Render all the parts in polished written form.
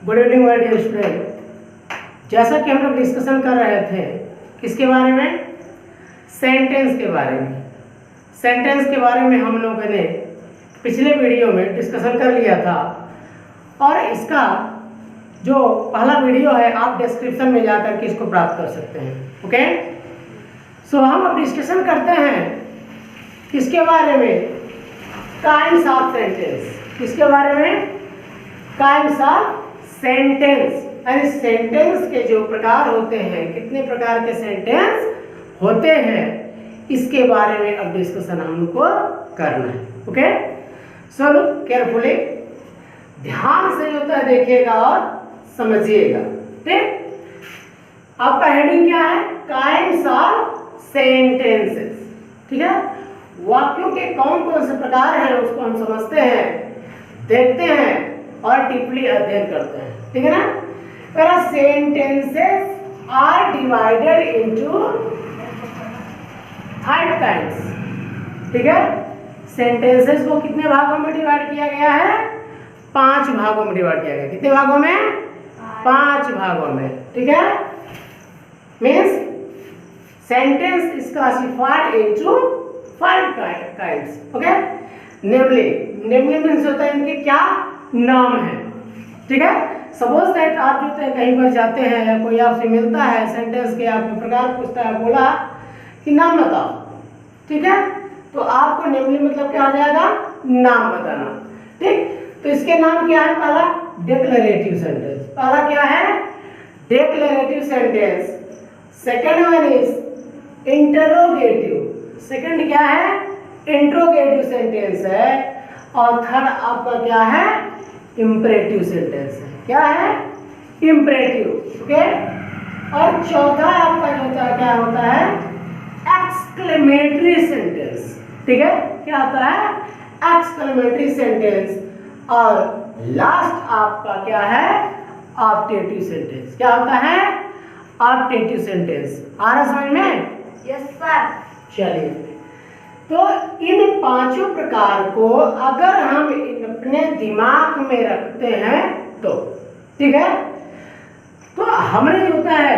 Good evening my dear student. जैसा कि हम लोग डिस्कशन कर रहे थे किसके बारे में, सेंटेंस के बारे में। सेंटेंस के बारे में हम लोगों ने पिछले वीडियो में डिस्कशन कर लिया था और इसका जो पहला वीडियो है आप डिस्क्रिप्शन में जाकर के इसको प्राप्त कर सकते हैं। ओके, सो हम अब डिस्कशन करते हैं किसके बारे में, काइंड्स ऑफ सेंटेंस। किसके बारे में, काइंड्स ऑफ सेंटेंस। यानी सेंटेंस के जो प्रकार होते हैं, कितने प्रकार के सेंटेंस होते हैं, इसके बारे में अब डिस्कशन हमको करना है। ओके, सो लुक केयरफुली, ध्यान से जो है देखिएगा और समझिएगा। ठीक, आपका हेडिंग क्या है, काइंड्स ऑफ सेंटेंसेस। ठीक है, वाक्यों के कौन कौन से प्रकार हैं उसको हम समझते हैं, देखते हैं और डीपली अध्ययन करते हैं। ठीक है ना। पर sentences are divided into 5 kinds. ठीक है, सेंटेंसेस को कितने भागों में डिवाइड किया गया है, 5 भागों में डिवाइड किया गया। कितने भागों में, 5 भागों में। ठीक है, means sentence is classified into 5 kinds. Okay, namely means होता है इनके क्या नाम है। ठीक है, सपोज दैट आप जो है कहीं पर जाते हैं या कोई आपसे मिलता है, सेंटेंस के आपके प्रकार पूछता है, बोला कि नाम बताओ। ठीक है, तो आपको नेमली मतलब क्या आ जाएगा, नाम बताना। ठीक, तो इसके नाम क्या है, पहला डिक्लेरेटिव सेंटेंस। पहला क्या है, declarative sentence. Second one is interrogative. Second क्या है, इंट्रोगेटिव सेंटेंस है। और थर्ड आपका क्या है, इंपरेटिव सेंटेंस है। क्या है, इंपरेटिव। ओके, और चौथा आपका जो होता है क्या होता है, एक्सक्लेमेटरी सेंटेंस। ठीक है, क्या होता है, एक्सक्लेमेटरी सेंटेंस। और लास्ट आपका क्या है, ऑप्टेटिव सेंटेंस। क्या होता है, ऑप्टेटिव सेंटेंस। आ रहा समझ में? Yes sir. चलिए, तो इन 5 प्रकार को अगर हम अपने दिमाग में रखते हैं तो ठीक है, तो हमने जो होता है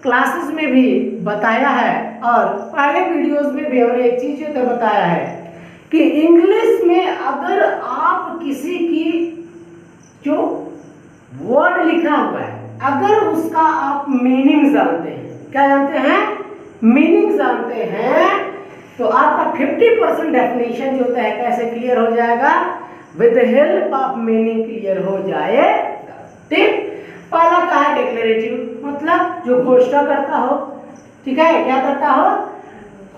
क्लासेस में भी बताया है और पहले वीडियोस में भी हमने एक चीज जो बताया है कि इंग्लिश में अगर आप किसी की जो वर्ड लिखा हुआ है, अगर उसका आप मीनिंग जानते हैं, क्या जानते हैं, मीनिंग जानते हैं, तो आपका 50% डेफिनेशन जो होता है कैसे क्लियर हो जाएगा, with help of meaning clear हो जाएगा। ठीक, पहला क्या है, डिक्लेरेटिव, मतलब जो घोषणा करता हो। ठीक है, क्या करता हो,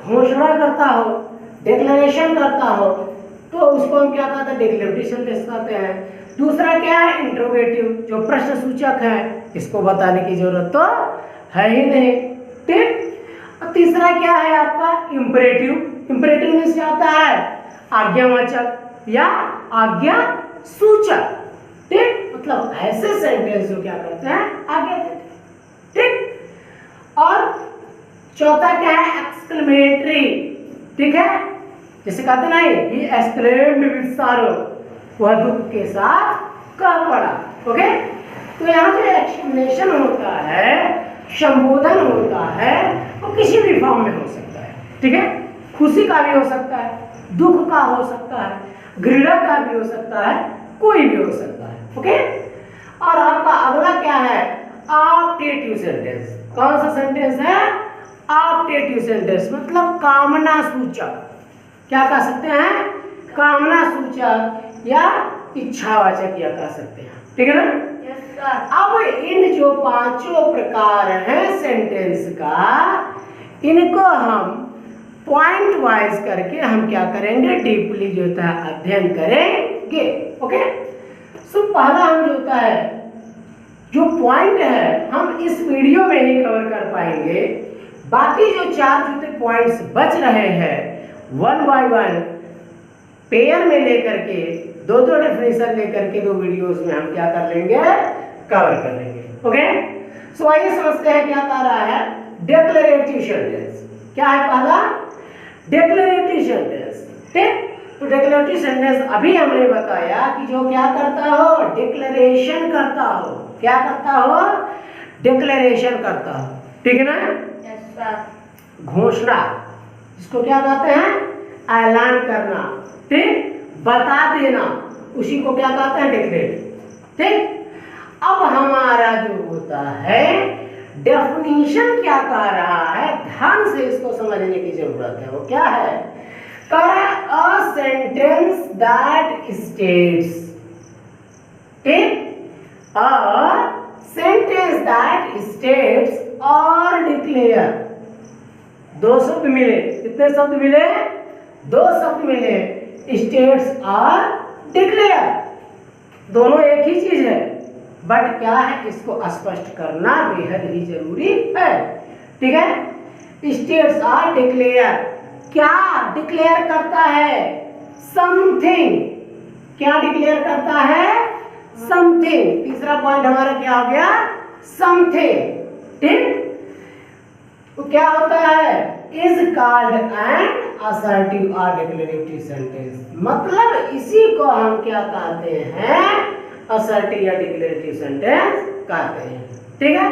घोषणा करता हो, डिक्लेरेशन करता हो, तो उसको हम क्या कहते हैं, डिक्लेरेटिव सेंटेंस कहते हैं। दूसरा क्या है, इंट्रोगेटिव, जो प्रश्न सूचक है, इसको बताने की जरूरत तो है ही नहीं। ठीक, और तीसरा क्या है आपका, इंपरेटिव। इंपरेटिव मीन्स क्या होता है, आज्ञावाचक या आज्ञा सूचक। ठीक, मतलब ऐसे सेंटेंस जो क्या करते हैं, आज्ञा देते हैं। ठीक, और चौथा क्या है, एक्सक्लेमेटरी। ठीक है, जैसे कहते नहीं, ही एक्सक्लेम्ड विद सॉरो, वह दुख के साथ कह पड़ा। ओके, तो यहाँ जो एक्सप्लेनेशन होता है, संबोधन होता है, वो किसी भी फॉर्म में हो सकता है। ठीक है, खुशी का भी हो सकता है, दुख का हो सकता है, घृणा का भी हो सकता है, कोई भी हो सकता है। ओके, और आपका अगला क्या है, ऑप्टेटिव सेंटेंस। कौन सा सेंटेंस है, ऑप्टेटिव सेंटेंस, मतलब कामना सूचक। क्या कह सकते हैं, कामना सूचक या इच्छावाचक या कह सकते हैं। ठीक है ना। Yes sir. अब इन जो 5 प्रकार हैं सेंटेंस का, इनको हम पॉइंट वाइज करके हम क्या करेंगे, डीपली जो होता है अध्ययन करेंगे। ओके, सो पहला हम जो होता है, जो पॉइंट है हम इस वीडियो में ही कवर कर पाएंगे। बाकी जो 4 जो पॉइंट्स बच रहे हैं, 1 बाय 1 पेयर में लेकर के 2-2 डेफिनेशन लेकर के 2 वीडियोस में हम क्या कर लेंगे, कवर कर लेंगे। ओके, सो आइए समझते हैं क्या कह रहा है, डिक्लेरेटिव सेंटेंस। क्या है पहला, डिक्लेरेटिव सेंटेंस। ठीक, तो डिक्लेरेटिव सेंटेंस अभी हमने बताया कि जो क्या करता हो, डिक्लेरेशन करता हो। क्या करता हो? डिक्लेरेशन करता हो। ठीक है ना? Yes sir. घोषणा, इसको क्या कहते हैं? ऐलान करना। ठीक, बता देना, उसी को क्या कहते हैं? डिक्लेरेटिव। ठीक, अब हमारा जो होता है डेफिनेशन क्या कह रहा है, ध्यान से इसको समझने की जरूरत है। वो क्या है? अ सेंटेंस दैट स्टेट्स, ठीक, अ सेंटेंस दैट स्टेट्स और डिक्लेयर। दो शब्द मिले। कितने शब्द मिले? दो शब्द मिले, स्टेट्स और डिक्लेयर। दोनों एक ही चीज है, बट क्या है, इसको स्पष्ट करना बेहद ही जरूरी है। ठीक है? स्टेट्स और डिक्लेयर क्या डिक्लेयर करता है? समथिंग। क्या डिक्लेयर करता है? समथिंग। तीसरा पॉइंट हमारा क्या हो गया? समथिंग। ठीक, तो क्या होता है? इज कॉल्ड एन असर्टिव और डिक्लेरेटिव सेंटेंस। मतलब इसी को हम क्या कहते हैं? असर्टिव या डिक्लेरेटिव सेंटेंस कहते हैं। ठीक है?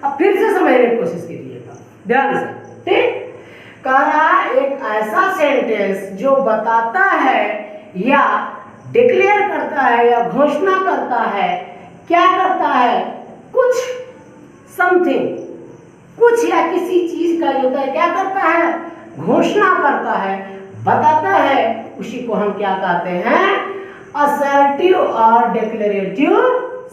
अब फिर से समझने की कोशिश कीजिएगा ध्यान से। ठीक, कह रहा है एक ऐसा सेंटेंस जो बताता है या डिक्लेयर करता है या घोषणा करता है, क्या करता है? कुछ, समथिंग, कुछ या किसी चीज का होता है, क्या करता है? घोषणा करता है, बताता है, उसी को हम क्या कहते हैं? असर्टिव और डिक्लेरेटिव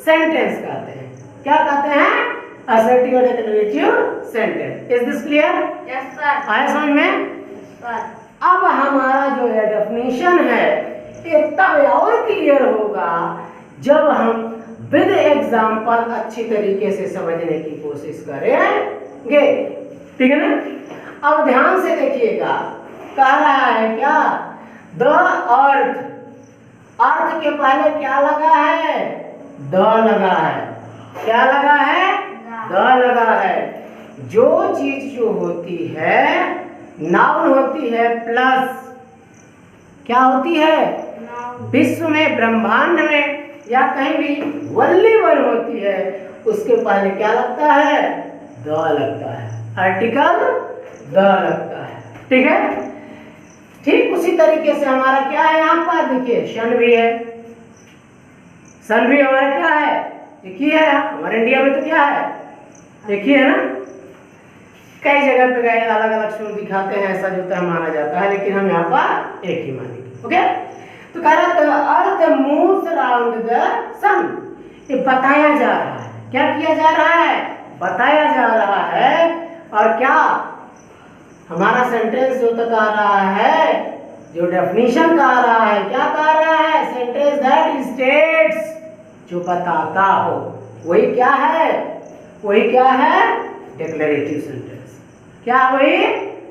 सेंटेंस कहते हैं। क्या कहते हैं? असर्टिव और declarative sentence. Is this clear? Yes sir. आया समझ में? Yes sir. अब हमारा जो है डेफिनेशन है ये तब और क्लियर होगा जब हम विद एग्जाम्पल अच्छी तरीके से समझने की कोशिश करेंगे। ठीक है ना? अब ध्यान से देखिएगा, कह रहा है क्या? The earth. अर्थ के पहले क्या लगा है? द लगा है। क्या लगा है? द लगा है। जो चीज जो होती है नाउन होती है प्लस क्या होती है? विश्व में, ब्रह्मांड में या कहीं भी वल्ली वन होती है, उसके पहले क्या लगता है? द लगता है। आर्टिकल द लगता है। ठीक है? ठीक उसी तरीके से हमारा क्या है यहाँ पर? देखिए सन भी है। सन भी हमारा क्या है? एक ही है। हमारे इंडिया में तो क्या है? एक ही है ना? कई जगह पे गए अलग अलग सूर दिखाते हैं, ऐसा जो है माना जाता है, लेकिन हम यहाँ पर एक ही मानेंगे। ओके? तो कह रहा था अर्थ मूव्स अराउंड द सन। ये बताया जा रहा है। क्या किया जा रहा है? बताया जा रहा है। और क्या हमारा सेंटेंस जो तो कह रहा है, जो डेफिनेशन कह रहा है, क्या कह रहा है? सेंटेंस दैट स्टेट्स, जो बताता हो, वही क्या है? वही क्या है? Declarative sentence. क्या वही?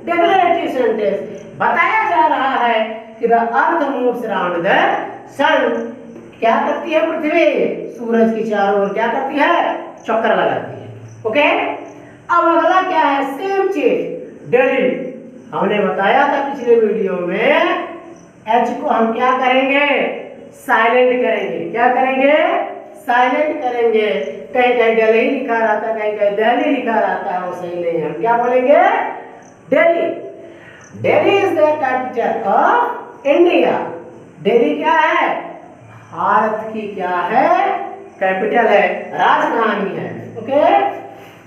Declarative sentence. बताया जा रहा है कि the earth moves around the sun. क्या करती है पृथ्वी? सूरज की चारों ओर क्या करती है? चक्कर लगाती है। ओके? अब अगला क्या है? सेम चीज डेली। हमने बताया था पिछले वीडियो में, एच को हम क्या करेंगे? साइलेंट करेंगे। क्या करेंगे? साइलेंट करेंगे। कहीं कहीं दिल्ली लिखा रहता है, कहीं कहीं दिल्ली लिखा रहता है, वो सही नहीं है। हम क्या बोलेंगे? Delhi. Delhi is the capital of India. Delhi क्या है? भारत की क्या है? कैपिटल है, राजधानी है। ओके?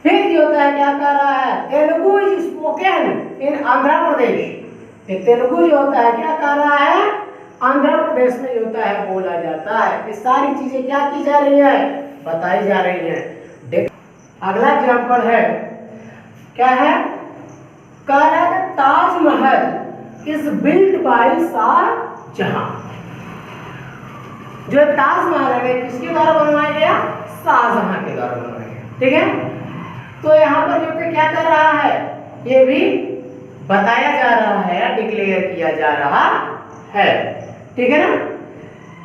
फिर जो होता है क्या कर रहा है? Telugu is spoken in Andhra Pradesh. ये तेलुगु जो होता है क्या कर रहा है? आंध्र प्रदेश में जो होता है बोला जाता है। ये सारी चीजें क्या की जा रही है? बताई जा रही है। अगला एग्जांपल है, क्या है? कह रहा है Taj Mahal is built by Shah Jahan. जो ताजमहल है किसके द्वारा बनवाया गया? शाहजहां के द्वारा बनवाया गया। ठीक है? तो यहाँ पर जो क्या कर रहा है? ये भी बताया जा रहा है, डिक्लेयर किया जा रहा है। ठीक है ना?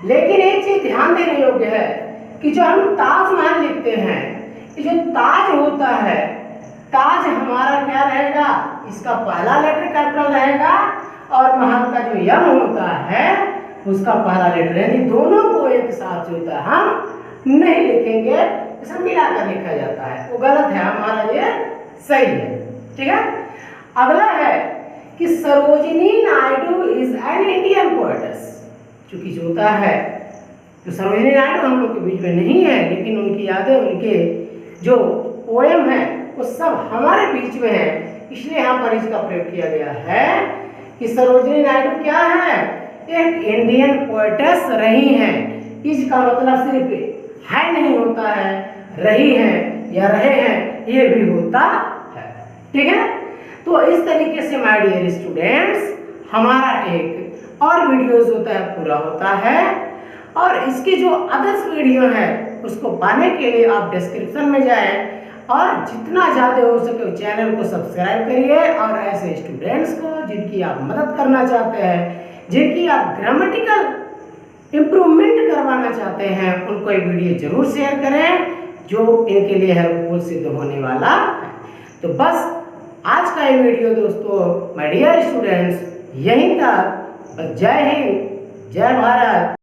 लेकिन एक चीज ध्यान देने योग्य है कि जो हम ताजमहल लिखते हैं, ये जो ताज होता है, ताज हमारा क्या रहेगा? इसका पहला लेटर कैपिटल रहेगा और महल का जो यम होता है उसका पहला लेटर, यानी दोनों को एक साथ जो होता है हम नहीं लिखेंगे, इसे मिलाकर लिखा जाता है, वो गलत है, हमारा ये सही है। ठीक है, अगला है कि Sarojini Naidu is an Indian poetess. चूंकि जो होता है जो सरोजिनी नायडू हम लोग के बीच में नहीं है, लेकिन उनकी यादें, उनके जो पोएम है वो सब हमारे बीच में है, इसलिए यहाँ पर इसका प्रयोग किया गया है कि सरोजिनी नायडू क्या है, एक इंडियन पोएटेस रही हैं। इसका मतलब सिर्फ है नहीं होता है, रही है या रहे हैं ये भी होता है। ठीक है, तो इस तरीके से माय डियर स्टूडेंट्स हमारा एक और वीडियोस होता है पूरा होता है, और इसकी जो अदर्स वीडियो है उसको पाने के लिए आप डिस्क्रिप्शन में जाएं और जितना ज़्यादा हो सके चैनल को सब्सक्राइब करिए, और ऐसे स्टूडेंट्स को जिनकी आप मदद करना चाहते हैं, जिनकी आप ग्रामेटिकल इम्प्रूवमेंट करवाना चाहते हैं, उनको ये वीडियो जरूर शेयर करें जो इनके लिए हेल्पफुल सिद्ध होने वाला है। तो बस आज का ये वीडियो दोस्तों माय डियर स्टूडेंट्स यहीं तक। जय हिंद, जय भारत।